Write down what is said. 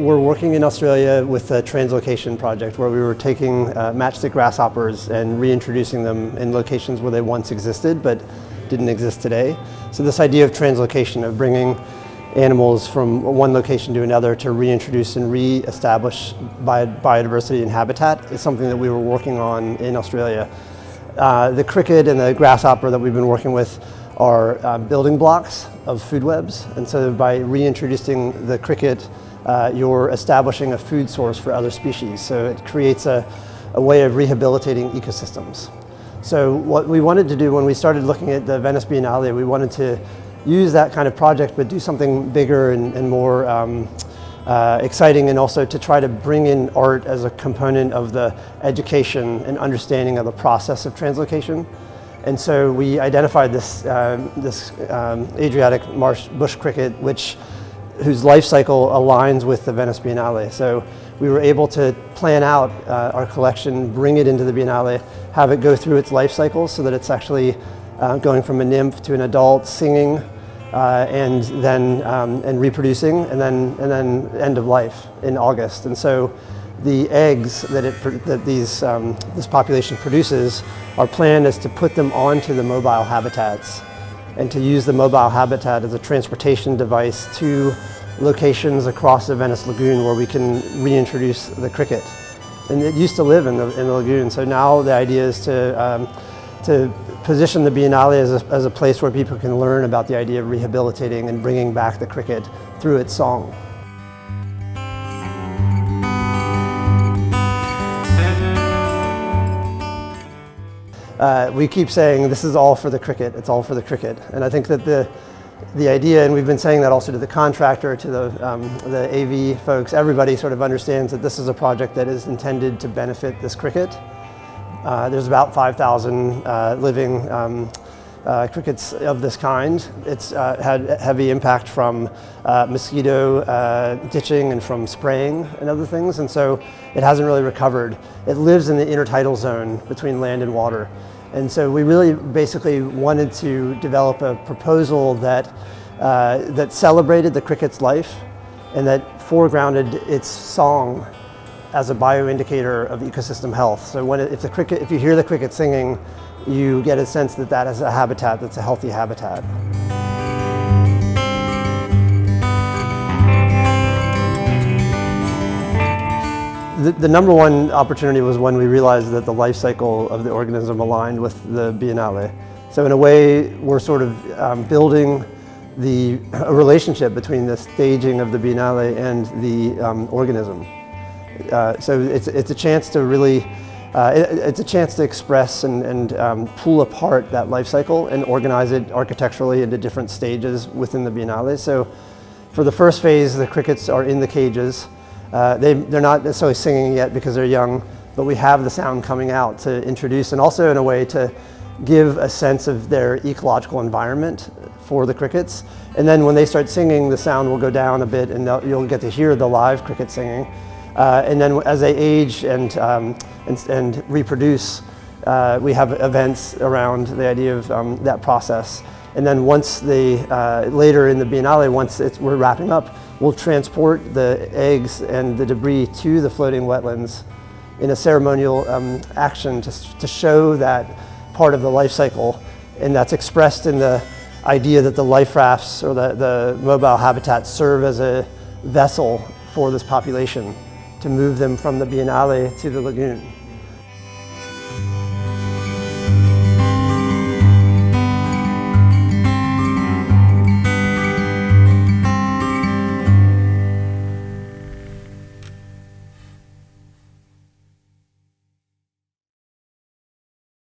were working in Australia with a translocation project where we were taking matchstick grasshoppers and reintroducing them in locations where they once existed but didn't exist today. So this idea of translocation, of bringing animals from one location to another to reintroduce and re-establish biodiversity and habitat, is something that we were working on in Australia. The cricket and the grasshopper that we've been working with are building blocks of food webs, and so by reintroducing the cricket, you're establishing a food source for other species. So it creates a way of rehabilitating ecosystems. So what we wanted to do when we started looking at the Venice Biennale, we wanted to use that kind of project but do something bigger and more exciting, and also to try to bring in art as a component of the education and understanding of the process of translocation. And so we identified this Adriatic marsh bush cricket, whose life cycle aligns with the Venice Biennale. So we were able to plan out our collection, bring it into the Biennale, have it go through its life cycle so that it's actually going from a nymph to an adult, singing, and then reproducing, and then end of life in August. And so the eggs that this population produces, our plan is to put them onto the mobile habitats and to use the mobile habitat as a transportation device to locations across the Venice Lagoon where we can reintroduce the cricket. And it used to live in the lagoon, so now the idea is to position the Biennale as a place where people can learn about the idea of rehabilitating and bringing back the cricket through its song. We keep saying this is all for the cricket, it's all for the cricket. And I think that the idea, and we've been saying that also to the contractor, to the AV folks, everybody sort of understands that this is a project that is intended to benefit this cricket. There's about 5,000 living crickets of this kind. It's had heavy impact from mosquito ditching and from spraying and other things, and so it hasn't really recovered. It lives in the intertidal zone between land and water. And so we really basically wanted to develop a proposal that celebrated the cricket's life and that foregrounded its song as a bioindicator of ecosystem health. So if you hear the cricket singing, you get a sense that that is a habitat that's a healthy habitat. The number one opportunity was when we realized that the life cycle of the organism aligned with the Biennale. So in a way, we're sort of building a relationship between the staging of the Biennale and the organism. So it's a chance to really, it's a chance to express and pull apart that life cycle and organize it architecturally into different stages within the Biennale. So for the first phase, the crickets are in the cages. They're not necessarily singing yet because they're young, but we have the sound coming out to introduce, and also in a way to give a sense of their ecological environment for the crickets. And then when they start singing, the sound will go down a bit and you'll get to hear the live cricket singing. And then as they age and reproduce, we have events around the idea of that process. And then once later in the Biennale, once we're wrapping up, we'll transport the eggs and the debris to the floating wetlands in a ceremonial action to show that part of the life cycle. And that's expressed in the idea that the life rafts or the mobile habitats serve as a vessel for this population to move them from the Biennale to the lagoon.